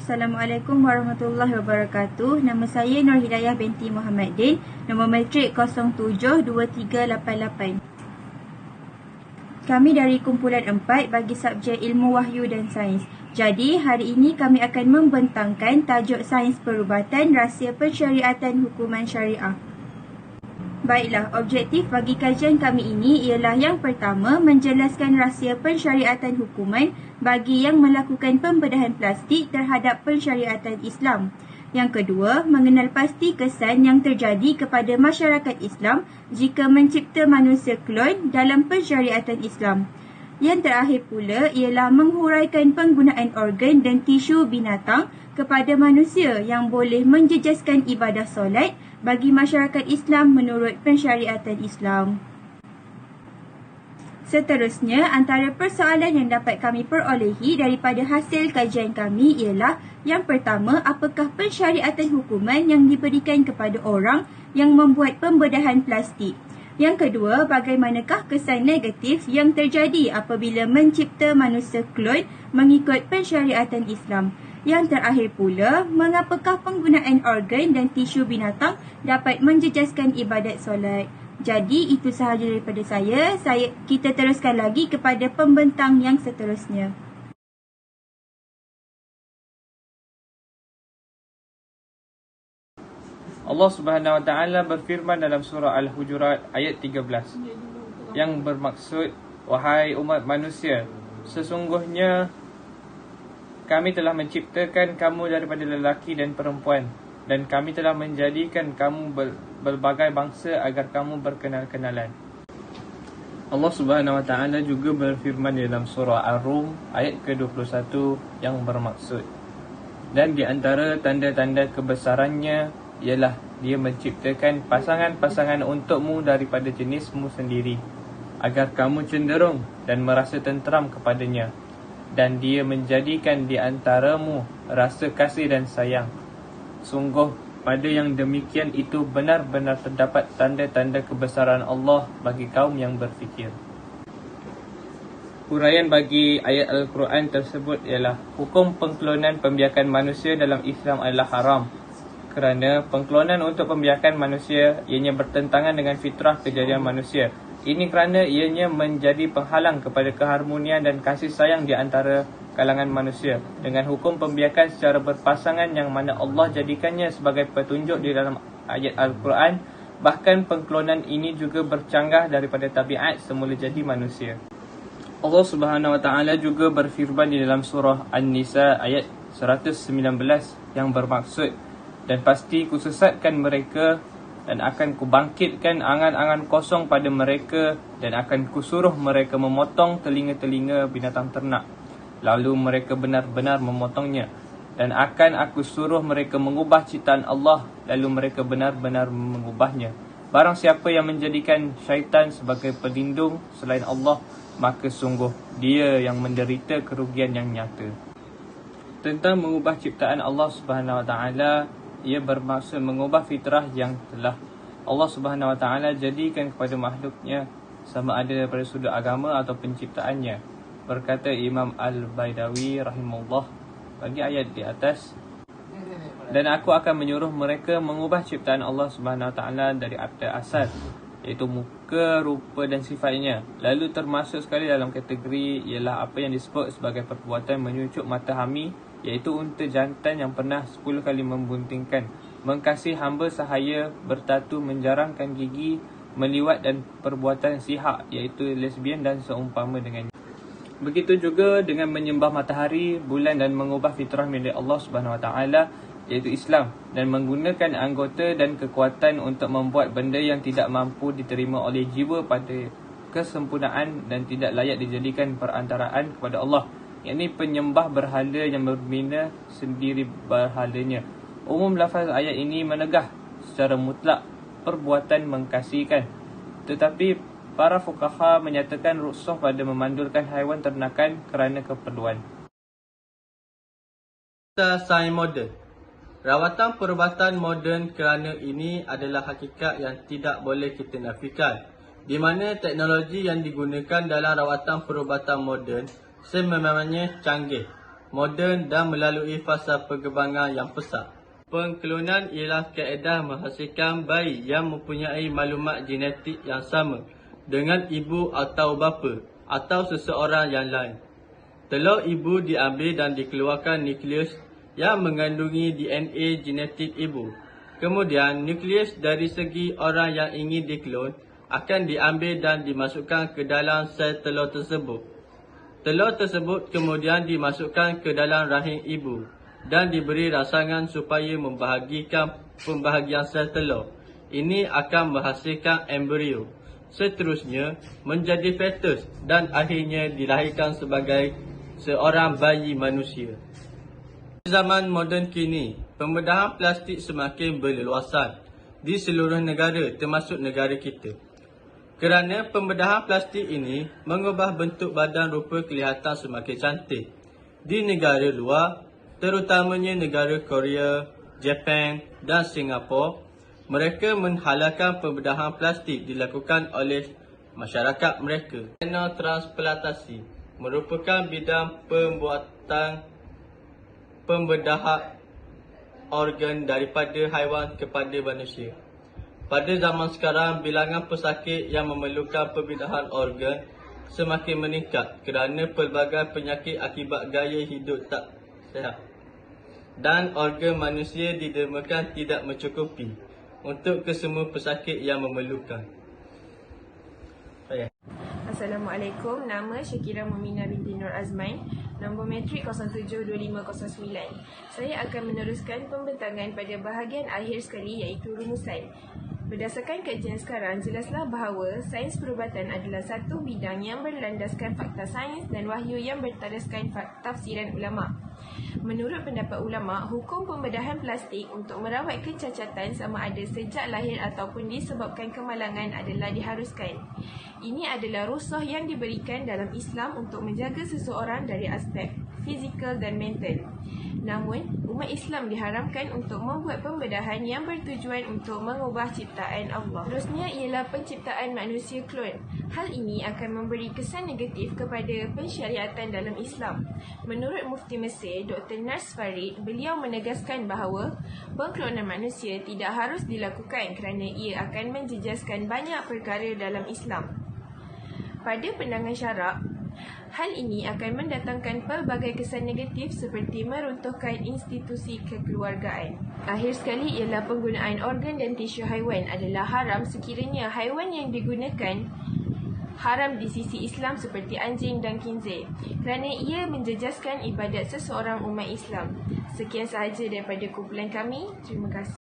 Assalamualaikum warahmatullahi wabarakatuh. Nama saya Nur Hidayah binti Muhammad Din. Nombor matrik 072388. Kami dari kumpulan 4 bagi subjek ilmu wahyu dan sains. Jadi, hari ini kami akan membentangkan tajuk sains perubatan rahsia pensyariatan hukuman syariah. Baiklah, objektif bagi kajian kami ini ialah yang pertama, menjelaskan rahsia pensyariatan hukuman bagi yang melakukan pembedahan plastik terhadap pensyariatan Islam. Yang kedua, mengenal pasti kesan yang terjadi kepada masyarakat Islam jika mencipta manusia klon dalam pensyariatan Islam. Yang terakhir pula ialah menghuraikan penggunaan organ dan tisu binatang kepada manusia yang boleh menjejaskan ibadah solat bagi masyarakat Islam menurut pensyariatan Islam. Seterusnya, antara persoalan yang dapat kami perolehi daripada hasil kajian kami ialah yang pertama, apakah pensyariatan hukuman yang diberikan kepada orang yang membuat pembedahan plastik? Yang kedua, bagaimanakah kesan negatif yang terjadi apabila mencipta manusia klon mengikut pensyariatan Islam? Yang terakhir pula, mengapakah penggunaan organ dan tisu binatang dapat menjejaskan ibadat solat? Jadi, itu sahaja daripada saya. Kita teruskan lagi kepada pembentang yang seterusnya. Allah Subhanahu Wa Taala berfirman dalam surah Al-Hujurat ayat 13 yang bermaksud, wahai umat manusia, sesungguhnya kami telah menciptakan kamu daripada lelaki dan perempuan, dan kami telah menjadikan kamu berbagai bangsa agar kamu berkenal-kenalan. Allah Subhanahu Wa Taala juga berfirman dalam surah Ar-Rum ayat ke-21 yang bermaksud, dan di antara tanda-tanda kebesarannya ialah dia menciptakan pasangan-pasangan untukmu daripada jenismu sendiri, agar kamu cenderung dan merasa tenteram kepadanya. Dan dia menjadikan di antaramu rasa kasih dan sayang. Sungguh pada yang demikian itu benar-benar terdapat tanda-tanda kebesaran Allah bagi kaum yang berfikir. Huraian bagi ayat Al-Quran tersebut ialah hukum pengklonan pembiakan manusia dalam Islam adalah haram, kerana pengklonan untuk pembiakan manusia ianya bertentangan dengan fitrah kejadian manusia. Ini kerana ianya menjadi penghalang kepada keharmonian dan kasih sayang di antara kalangan manusia. Dengan hukum pembiakan secara berpasangan yang mana Allah jadikannya sebagai petunjuk di dalam ayat Al-Quran, bahkan pengklonan ini juga bercanggah daripada tabiat semula jadi manusia. Allah Subhanahu Wa Taala juga berfirman di dalam surah An-Nisa ayat 119 yang bermaksud, dan pasti kusesatkan mereka dan akan kubangkitkan angan-angan kosong pada mereka, dan akan kusuruh mereka memotong telinga-telinga binatang ternak, lalu mereka benar-benar memotongnya, dan akan aku suruh mereka mengubah ciptaan Allah, lalu mereka benar-benar mengubahnya. Barang siapa yang menjadikan syaitan sebagai pelindung selain Allah, maka sungguh dia yang menderita kerugian yang nyata. Tentang mengubah ciptaan Allah Subhanahu Wa Taala, ia bermaksud mengubah fitrah yang telah Allah Subhanahu Wa Taala jadikan kepada makhluknya, sama ada daripada sudut agama atau penciptaannya. Berkata Imam Al-Baidawi rahimahullah bagi ayat di atas, dan aku akan menyuruh mereka mengubah ciptaan Allah Subhanahu Wa Taala dari akta asal, iaitu muka, rupa dan sifatnya. Lalu termasuk sekali dalam kategori ialah apa yang disebut sebagai perbuatan menyucuk mata hami, iaitu unta jantan yang pernah 10 kali membuntingkan, mengkasih hamba sahaya, bertatu, menjarangkan gigi, meliwat dan perbuatan sihak, iaitu lesbian dan seumpama dengannya. Begitu juga dengan menyembah matahari, bulan dan mengubah fitrah milik Allah Subhanahu Wa Taala, iaitu Islam, dan menggunakan anggota dan kekuatan untuk membuat benda yang tidak mampu diterima oleh jiwa pada kesempurnaan dan tidak layak dijadikan perantaraan kepada Allah, yakni penyembah berhala yang berbina sendiri berhalanya. Umum lafaz ayat ini menegah secara mutlak perbuatan mengkasihkan, tetapi para fuqaha menyatakan rukhsah pada memandulkan haiwan ternakan kerana keperluan. Sains moden. Rawatan perubatan moden kerana ini adalah hakikat yang tidak boleh kita nafikan, di mana teknologi yang digunakan dalam rawatan perubatan moden sememangnya canggih. moden dan melalui fasa perkembangan yang pesat. Pengklonan ialah kaedah menghasilkan bayi yang mempunyai maklumat genetik yang sama dengan ibu atau bapa atau seseorang yang lain. Telur ibu diambil dan dikeluarkan nukleus yang mengandungi DNA genetik ibu. Kemudian, nukleus dari segi orang yang ingin diklon akan diambil dan dimasukkan ke dalam sel telur tersebut. Telur tersebut kemudian dimasukkan ke dalam rahim ibu dan diberi rangsangan supaya membahagikan pembahagian sel telur. Ini akan menghasilkan embrio. Seterusnya menjadi fetus dan akhirnya dilahirkan sebagai seorang bayi manusia. Di zaman moden kini, pembedahan plastik semakin berleluasan di seluruh negara termasuk negara kita. Kerana pembedahan plastik ini mengubah bentuk badan rupa kelihatan semakin cantik. Di negara luar, terutamanya negara Korea, Jepun dan Singapura, mereka menghalalkan pembedahan plastik dilakukan oleh masyarakat mereka. Xenotransplantasi merupakan bidang pembuatan pembedahan organ daripada haiwan kepada manusia. Pada zaman sekarang, bilangan pesakit yang memerlukan pembedahan organ semakin meningkat kerana pelbagai penyakit akibat gaya hidup tak sihat. Dan organ manusia didermakan tidak mencukupi untuk kesemua pesakit yang memerlukan. Assalamualaikum, nama Syakira Muminah binti Nur Azmain, nombor metrik 072509. Saya akan meneruskan pembentangan pada bahagian akhir sekali iaitu rumusan. Berdasarkan kajian sekarang, jelaslah bahawa sains perubatan adalah satu bidang yang berlandaskan fakta sains dan wahyu yang bertandaskan tafsiran ulama'. Menurut pendapat ulama', hukum pembedahan plastik untuk merawat kecacatan sama ada sejak lahir ataupun disebabkan kemalangan adalah diharuskan. Ini adalah rukhsah yang diberikan dalam Islam untuk menjaga seseorang dari aspek fizikal dan mental. Namun, umat Islam diharamkan untuk membuat pembedahan yang bertujuan untuk mengubah ciptaan Allah. Terusnya ialah penciptaan manusia klon. Hal ini akan memberi kesan negatif kepada pensyariatan dalam Islam. Menurut Mufti Mesir, Dr. Nars Farid, beliau menegaskan bahawa pengklonan manusia tidak harus dilakukan kerana ia akan menjejaskan banyak perkara dalam Islam. Pada pandangan syarak, hal ini akan mendatangkan pelbagai kesan negatif seperti meruntuhkan institusi kekeluargaan. Akhir sekali ialah penggunaan organ dan tisu haiwan adalah haram sekiranya haiwan yang digunakan haram di sisi Islam seperti anjing dan khinzir kerana ia menjejaskan ibadat seseorang umat Islam. Sekian sahaja daripada kumpulan kami. Terima kasih.